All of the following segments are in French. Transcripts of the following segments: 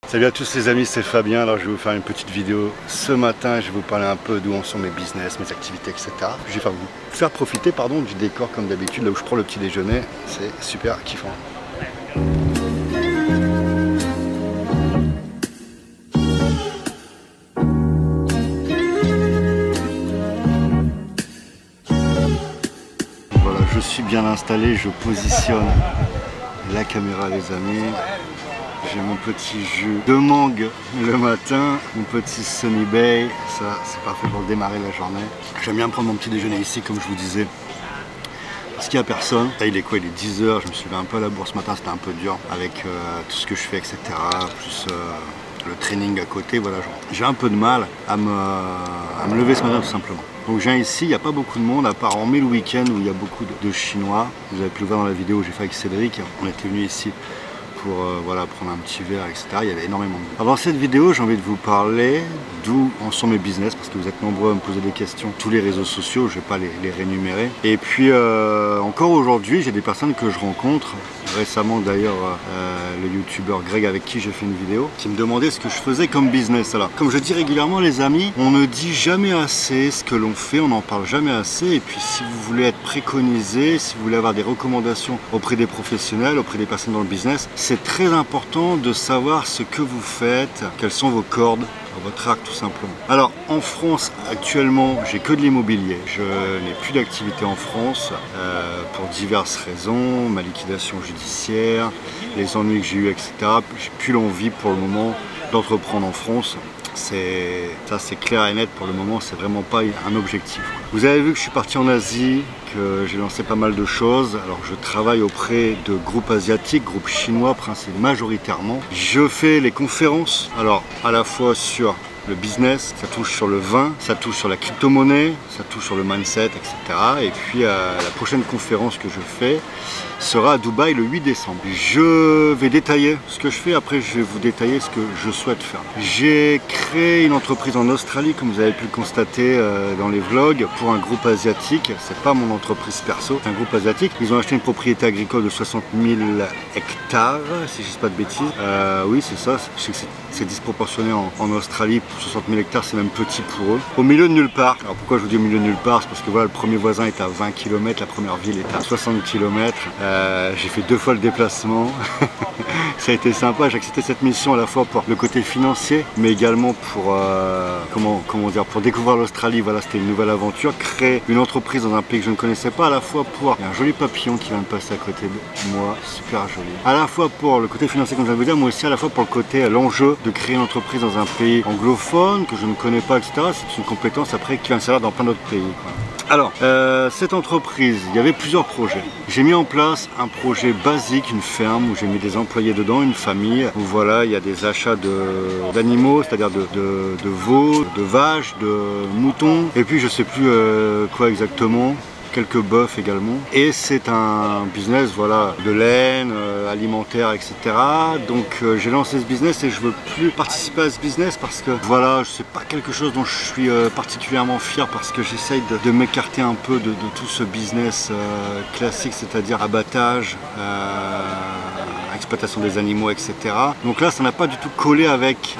Salut à tous les amis, c'est Fabien. Alors je vais vous faire une petite vidéo ce matin. Je vais vous parler un peu d'où en sont mes business, mes activités, etc. Je vais vous faire profiter du décor comme d'habitude, là où je prends le petit déjeuner. C'est super kiffant. Voilà, je suis bien installé, je positionne la caméra les amis. J'ai mon petit jus de mangue le matin, mon petit Sunny Bay, ça c'est parfait pour démarrer la journée. J'aime bien prendre mon petit déjeuner ici comme je vous disais, parce qu'il n'y a personne. Là il est quoi? Il est 10 h, je me suis levé un peu à la bourse ce matin, c'était un peu dur avec tout ce que je fais etc. Plus le training à côté, voilà, j'ai un peu de mal à me lever ce matin tout simplement. Donc je viens ici, il n'y a pas beaucoup de monde, à part hormis le week-end où il y a beaucoup de Chinois. Vous avez pu le voir dans la vidéo où j'ai fait avec Cédric, on était venu ici pour voilà, prendre un petit verre, etc. Il y avait énormément de monde. Alors dans cette vidéo, j'ai envie de vous parler d'où en sont mes business, parce que vous êtes nombreux à me poser des questions. Tous les réseaux sociaux, je ne vais pas les rémunérer. Et puis encore aujourd'hui, j'ai des personnes que je rencontre. Récemment d'ailleurs, le youtubeur Greg avec qui j'ai fait une vidéo, qui me demandait ce que je faisais comme business. Alors, comme je dis régulièrement les amis, on ne dit jamais assez ce que l'on fait, on n'en parle jamais assez. Et puis si vous voulez être préconisé, si vous voulez avoir des recommandations auprès des professionnels, auprès des personnes dans le business, c'est très important de savoir ce que vous faites, quelles sont vos cordes, votre arc tout simplement. Alors en France actuellement j'ai que de l'immobilier, je n'ai plus d'activité en France pour diverses raisons, ma liquidation judiciaire, les ennuis que j'ai eu etc. J'ai plus l'envie pour le moment d'entreprendre en France. Ça c'est clair et net pour le moment, c'est vraiment pas un objectif. Vous avez vu que je suis parti en Asie, que j'ai lancé pas mal de choses. Alors je travaille auprès de groupes asiatiques, groupes chinois majoritairement. Je fais les conférences, alors à la fois sur le business, ça touche sur le vin, ça touche sur la crypto-monnaie, ça touche sur le mindset, etc. Et puis la prochaine conférence que je fais sera à Dubaï le 8 décembre. Je vais détailler ce que je fais, après je vais vous détailler ce que je souhaite faire. J'ai créé une entreprise en Australie, comme vous avez pu le constater dans les vlogs, pour un groupe asiatique. C'est pas mon entreprise perso, c'est un groupe asiatique. Ils ont acheté une propriété agricole de 60 000 hectares, si je dis pas de bêtises. Oui, c'est ça, je sais que c'est disproportionné en Australie. 60 000 hectares, c'est même petit pour eux. Au milieu de nulle part. Alors pourquoi je vous dis au milieu de nulle part? C'est parce que voilà, le premier voisin est à 20 km, la première ville est à 60 km. J'ai fait 2 fois le déplacement. Ça a été sympa, j'ai accepté cette mission à la fois pour le côté financier, mais également pour comment dire, pour découvrir l'Australie. Voilà, c'était une nouvelle aventure. Créer une entreprise dans un pays que je ne connaissais pas, à la fois pour... Il y a un joli papillon qui vient de passer à côté de moi, super joli. À la fois pour le côté financier, comme je viens de vous dire, mais aussi à la fois pour le côté, l'enjeu de créer une entreprise dans un pays anglophone que je ne connais pas, etc. C'est une compétence après qui va me servir dans plein d'autres pays, quoi. Alors, cette entreprise, il y avait plusieurs projets. J'ai mis en place un projet basique, une ferme où j'ai mis des employés dedans, une famille, où voilà, il y a des achats d'animaux, c'est-à-dire de veaux, de vaches, de moutons, et puis je sais plus quoi exactement. Quelques bœufs également, et c'est un business voilà de laine, alimentaire, etc. Donc j'ai lancé ce business et je veux plus participer à ce business parce que voilà, c'est pas quelque chose dont je suis particulièrement fier, parce que j'essaye de m'écarter un peu de tout ce business classique, c'est-à-dire abattage, exploitation des animaux, etc. Donc là, ça n'a pas du tout collé avec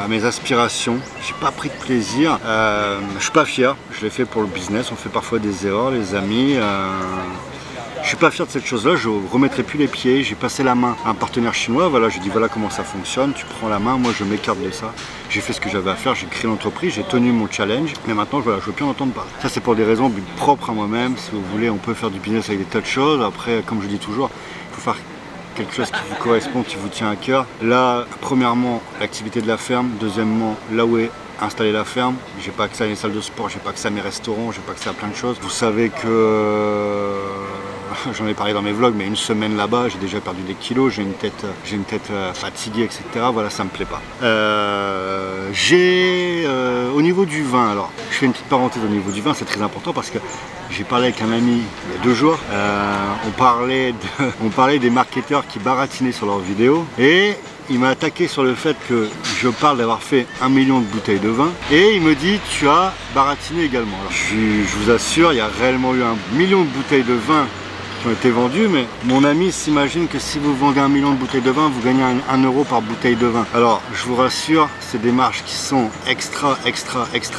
mes aspirations. J'ai pas pris de plaisir. Je suis pas fier. Je l'ai fait pour le business. On fait parfois des erreurs, les amis. Je suis pas fier de cette chose-là. Je remettrai plus les pieds. J'ai passé la main à un partenaire chinois. Voilà, je dis voilà comment ça fonctionne. Tu prends la main. Moi, je m'écarte de ça. J'ai fait ce que j'avais à faire. J'ai créé l'entreprise. J'ai tenu mon challenge. Mais maintenant, voilà, je veux plus en entendre parler. Ça, c'est pour des raisons propres à moi-même. Si vous voulez, on peut faire du business avec des tas de choses. Après, comme je dis toujours, il faut faire quelque chose qui vous correspond, qui vous tient à cœur. Là, premièrement, l'activité de la ferme. Deuxièmement, là où est installer la ferme. J'ai pas accès à les salles de sport, j'ai pas accès à mes restaurants, j'ai pas accès à plein de choses. Vous savez que j'en ai parlé dans mes vlogs, mais une semaine là-bas, j'ai déjà perdu des kilos, j'ai une tête fatiguée, etc. Voilà, ça me plaît pas. Au niveau du vin, alors, je fais une petite parenthèse au niveau du vin, c'est très important parce que j'ai parlé avec un ami il y a 2 jours. On parlait des marketeurs qui baratinaient sur leurs vidéos et il m'a attaqué sur le fait que je parle d'avoir fait 1 million de bouteilles de vin et il me dit tu as baratiné également. Alors, je vous assure, il y a réellement eu 1 million de bouteilles de vin qui ont été vendus, mais mon ami s'imagine que si vous vendez 1 million de bouteilles de vin, vous gagnez 1 euro par bouteille de vin. Alors, je vous rassure, c'est des marges qui sont extra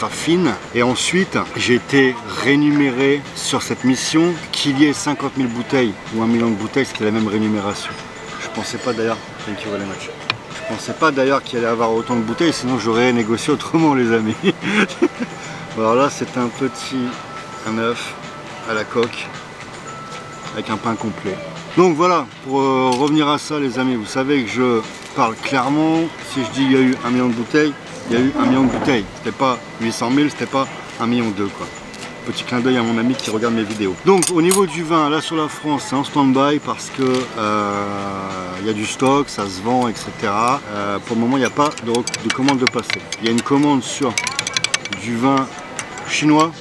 fines. Et ensuite, j'ai été rémunéré sur cette mission. Qu'il y ait 50 000 bouteilles ou 1 million de bouteilles, c'était la même rémunération. Je pensais pas d'ailleurs, thank you very much. Je pensais pas d'ailleurs qu'il allait avoir autant de bouteilles, sinon j'aurais négocié autrement, les amis. Alors là, c'est un petit œuf à la coque avec un pain complet. Donc voilà, pour revenir à ça, les amis, vous savez que je parle clairement. Si je dis il y a eu 1 million de bouteilles, il y a eu 1 million de bouteilles. C'était pas 800 000, c'était pas 1,2 million quoi. Petit clin d'œil à mon ami qui regarde mes vidéos. Donc au niveau du vin, là sur la France, c'est en stand-by parce que il y a du stock, ça se vend, etc. Pour le moment, il n'y a pas de commande de passer. Il y a une commande sur du vin chinois,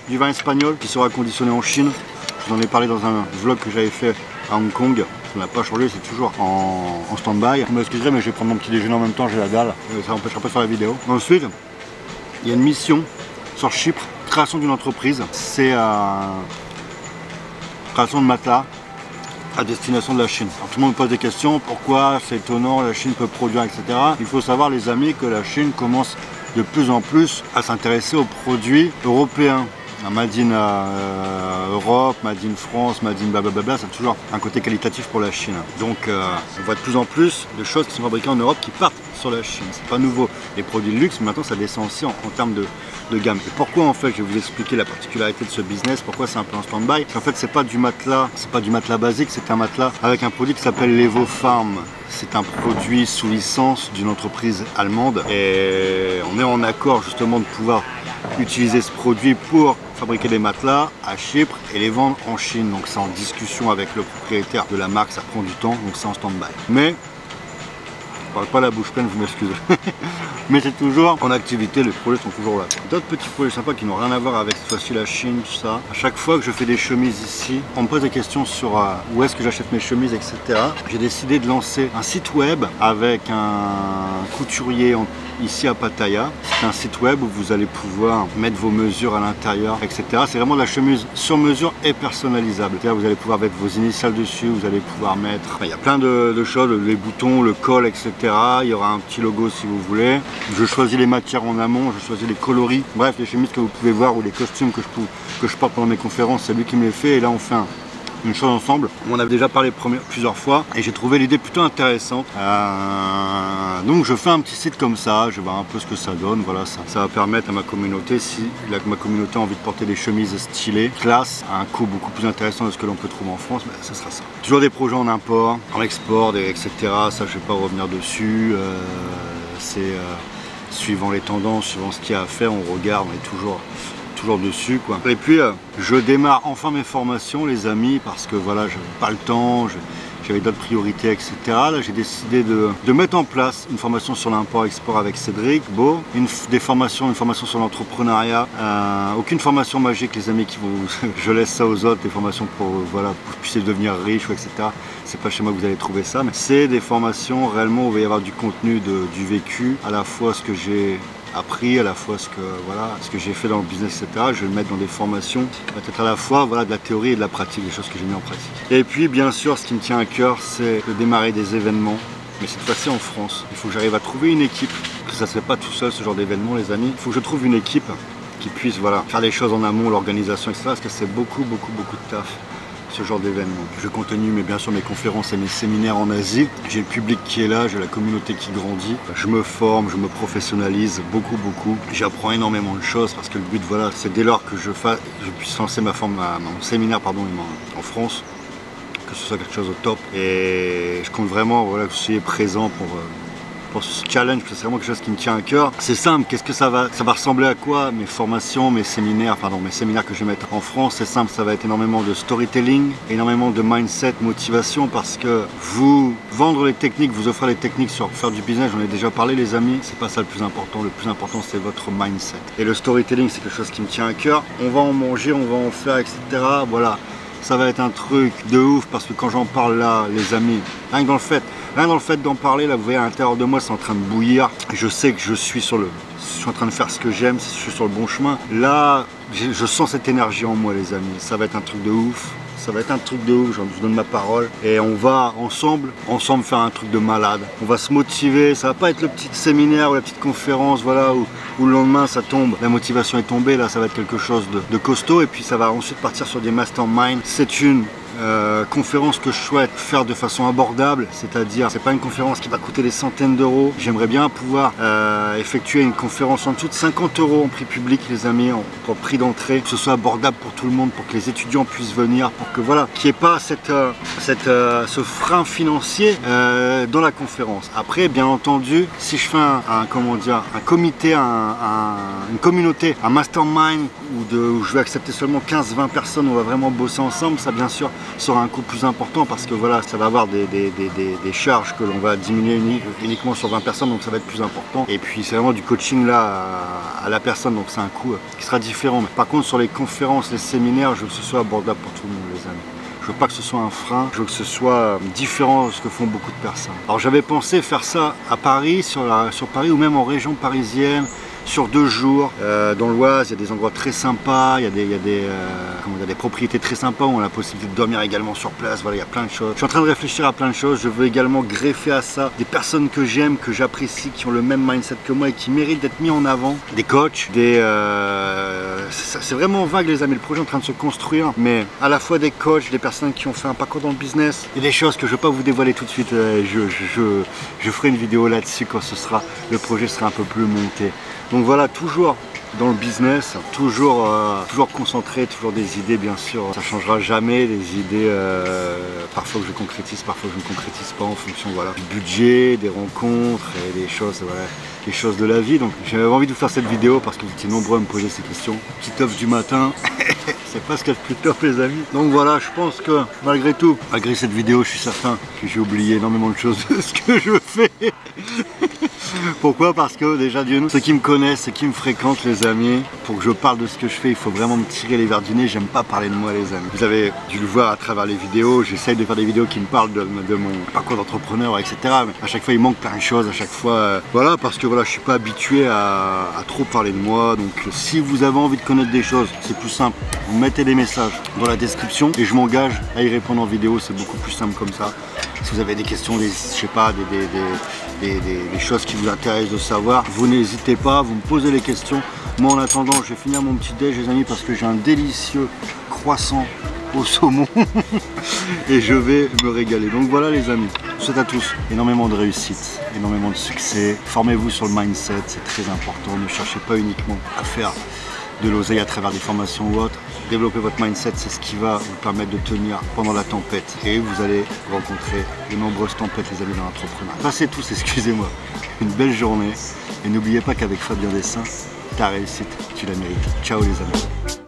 du vin espagnol qui sera conditionné en Chine. Je vous en ai parlé dans un vlog que j'avais fait à Hong Kong. Ça n'a pas changé, c'est toujours en stand-by. Vous m'excuserez, mais je vais prendre mon petit déjeuner en même temps, j'ai la dalle. Ça n'empêchera pas de faire la vidéo. Ensuite, il y a une mission sur Chypre, création d'une entreprise. C'est création de matelas à destination de la Chine. Alors, tout le monde me pose des questions, pourquoi c'est étonnant, la Chine peut produire, etc. Il faut savoir, les amis, que la Chine commence de plus en plus à s'intéresser aux produits européens. Made in Europe, Made in France, Made in blablabla, c'est toujours un côté qualitatif pour la Chine. Donc on voit de plus en plus de choses qui sont fabriquées en Europe qui partent sur la Chine. C'est pas nouveau. Les produits de luxe, maintenant ça descend aussi en termes de gamme. Et pourquoi en fait, je vais vous expliquer la particularité de ce business, pourquoi c'est un peu en stand-by. En fait, c'est pas du matelas basique, c'est un matelas avec un produit qui s'appelle l'Evofarm. C'est un produit sous licence d'une entreprise allemande et on est en accord justement de pouvoir utiliser ce produit pour fabriquer des matelas à Chypre et les vendre en Chine. Donc c'est en discussion avec le propriétaire de la marque, ça prend du temps, donc c'est en stand-by. Mais je parle pas la bouche pleine, vous m'excusez. Mais c'est toujours en activité, les projets sont toujours là. D'autres petits projets sympas qui n'ont rien à voir avec cette fois-ci la Chine, tout ça. À chaque fois que je fais des chemises ici, on me pose des questions sur où est-ce que j'achète mes chemises, etc. J'ai décidé de lancer un site web avec un couturier ici à Pattaya. C'est un site web où vous allez pouvoir mettre vos mesures à l'intérieur, etc. C'est vraiment de la chemise sur mesure et personnalisable. C'est-à-dire vous allez pouvoir mettre vos initiales dessus, vous allez pouvoir mettre... Enfin, il y a plein de choses, les boutons, le col, etc. Il y aura un petit logo si vous voulez. Je choisis les matières en amont, je choisis les coloris. Bref, les chemises que vous pouvez voir ou les costumes que je porte pendant mes conférences, c'est lui qui me les fait. Et là, on fait une chose ensemble. On avait déjà parlé plusieurs fois et j'ai trouvé l'idée plutôt intéressante. Donc je fais un petit site comme ça, je vais voir un peu ce que ça donne. Voilà, ça va permettre à ma communauté, si ma communauté a envie de porter des chemises stylées, classe, à un coût beaucoup plus intéressant de ce que l'on peut trouver en France, ben, ça sera ça. Toujours des projets en import, en export, etc. Ça, je vais pas revenir dessus. C'est suivant les tendances, suivant ce qu'il y a à faire, on regarde, on est toujours dessus quoi. Et puis je démarre enfin mes formations les amis parce que voilà, j'avais pas le temps, j'avais d'autres priorités, etc. Là j'ai décidé de mettre en place une formation sur l'import-export avec Cédric Beau, une formation sur l'entrepreneuriat, aucune formation magique les amis qui vont je laisse ça aux autres, des formations pour voilà, pour que vous puissiez devenir riche, etc. C'est pas chez moi que vous allez trouver ça, mais c'est des formations réellement où il va y avoir du contenu, du vécu, à la fois ce que j'ai appris, à la fois ce que j'ai fait dans le business, etc. Je vais le mettre dans des formations, peut-être à la fois voilà, de la théorie et de la pratique, des choses que j'ai mis en pratique. Et puis bien sûr, ce qui me tient à cœur, c'est de démarrer des événements, mais cette fois-ci en France. Il faut que j'arrive à trouver une équipe, que ça ne se fait pas tout seul ce genre d'événement les amis. Il faut que je trouve une équipe qui puisse voilà, faire les choses en amont, l'organisation, etc. Parce que c'est beaucoup de taf. Ce genre d'événement. Je continue mais bien sûr mes conférences et mes séminaires en Asie. J'ai le public qui est là, j'ai la communauté qui grandit. Je me forme, je me professionnalise beaucoup. J'apprends énormément de choses parce que le but voilà, c'est dès lors que je puisse lancer mon séminaire en France, que ce soit quelque chose au top. Et je compte vraiment voilà, que vous soyez présent pour ce challenge, parce que c'est vraiment quelque chose qui me tient à cœur. C'est simple, qu'est-ce que ça va ressembler à quoi? Mes formations, mes séminaires que je vais mettre en France, c'est simple, ça va être énormément de storytelling, énormément de mindset, motivation, parce que vous vendre les techniques, vous offrir les techniques sur faire du business, j'en ai déjà parlé les amis, c'est pas ça le plus important c'est votre mindset. Et le storytelling c'est quelque chose qui me tient à cœur, on va en manger, on va en faire, etc. Voilà, ça va être un truc de ouf, parce que quand j'en parle là, les amis, rien que dans le fait d'en parler, là, vous voyez à l'intérieur de moi, c'est en train de bouillir. Je sais que je suis en train de faire ce que j'aime, je suis sur le bon chemin. Là, je sens cette énergie en moi, les amis. Ça va être un truc de ouf. ça va être un truc de ouf, je vous donne ma parole. Et on va ensemble faire un truc de malade. On va se motiver, ça va pas être le petit séminaire ou la petite conférence, voilà, où le lendemain ça tombe, la motivation est tombée, là ça va être quelque chose de costaud et puis ça va ensuite partir sur des masterminds. C'est une conférence que je souhaite faire de façon abordable, c'est-à-dire c'est pas une conférence qui va coûter des centaines d'euros. J'aimerais bien pouvoir effectuer une conférence en dessous de 50 € en prix public, les amis, en prix d'entrée, que ce soit abordable pour tout le monde, pour que les étudiants puissent venir, pour que voilà, qu'il n'y ait pas ce frein financier dans la conférence. Après, bien entendu, si je fais un comité, une communauté, un mastermind où je vais accepter seulement 15-20 personnes, on va vraiment bosser ensemble, ça bien sûr sera un coût plus important parce que voilà, ça va avoir des charges que l'on va diminuer uniquement sur 20 personnes, donc ça va être plus important. Et puis c'est vraiment du coaching là à la personne, donc c'est un coût qui sera différent. Mais par contre sur les conférences, les séminaires, je veux que ce soit abordable pour tout le monde, les amis. Je veux pas que ce soit un frein, je veux que ce soit différent de ce que font beaucoup de personnes. Alors j'avais pensé faire ça à Paris, sur Paris ou même en région parisienne, sur 2 jours. Dans l'Oise, il y a des endroits très sympas, il y a des propriétés très sympas où on a la possibilité de dormir également sur place. Voilà, il y a plein de choses. Je suis en train de réfléchir à plein de choses. Je veux également greffer à ça des personnes que j'aime, que j'apprécie, qui ont le même mindset que moi et qui méritent d'être mis en avant. Des coachs, c'est vraiment vague, les amis. Le projet est en train de se construire, mais à la fois des coachs, des personnes qui ont fait un parcours dans le business. Il y a des choses que je ne vais pas vous dévoiler tout de suite. Je ferai une vidéo là-dessus quand le projet sera un peu plus monté. Donc voilà, toujours dans le business, toujours concentré, toujours des idées, bien sûr. Ça ne changera jamais, des idées parfois que je concrétise, parfois que je ne concrétise pas en fonction du budget, des rencontres et des choses, les choses de la vie. Donc j'avais envie de vous faire cette vidéo parce que vous étiez nombreux à me poser ces questions. Petit œuf du matin, c'est pas ce qu'il y a de plus top, les amis. Donc voilà, je pense que malgré tout, malgré cette vidéo, je suis certain que j'ai oublié énormément de choses de ce que je fais. Pourquoi? Parce que déjà Dieu nous, ceux qui me connaissent, ceux qui me fréquentent, les amis, pour que je parle de ce que je fais, il faut vraiment me tirer les verres du nez. J'aime pas parler de moi, les amis. Vous avez dû le voir à travers les vidéos. J'essaye de faire des vidéos qui me parlent de mon parcours d'entrepreneur, etc. Mais à chaque fois, il manque plein de choses. À chaque fois, voilà, parce que voilà, je suis pas habitué à trop parler de moi. Donc, si vous avez envie de connaître des choses, c'est plus simple. Vous mettez des messages dans la description et je m'engage à y répondre en vidéo. C'est beaucoup plus simple comme ça. Si vous avez des questions, je sais pas, des choses qui vous intéressent de savoir, vous n'hésitez pas, vous me posez les questions. Moi en attendant, je vais finir mon petit déj, les amis, parce que j'ai un délicieux croissant au saumon et je vais me régaler. Donc voilà, les amis, je vous souhaite à tous énormément de réussite, énormément de succès. Formez-vous sur le mindset, c'est très important. Ne cherchez pas uniquement à faire de l'oseille à travers des formations ou autres. Développer votre mindset, c'est ce qui va vous permettre de tenir pendant la tempête. Et vous allez rencontrer de nombreuses tempêtes, les amis, dans l'entrepreneuriat. Passez tous, excusez-moi, une belle journée. Et n'oubliez pas qu'avec Fabien Dessin, ta réussite, tu la mérites. Ciao, les amis.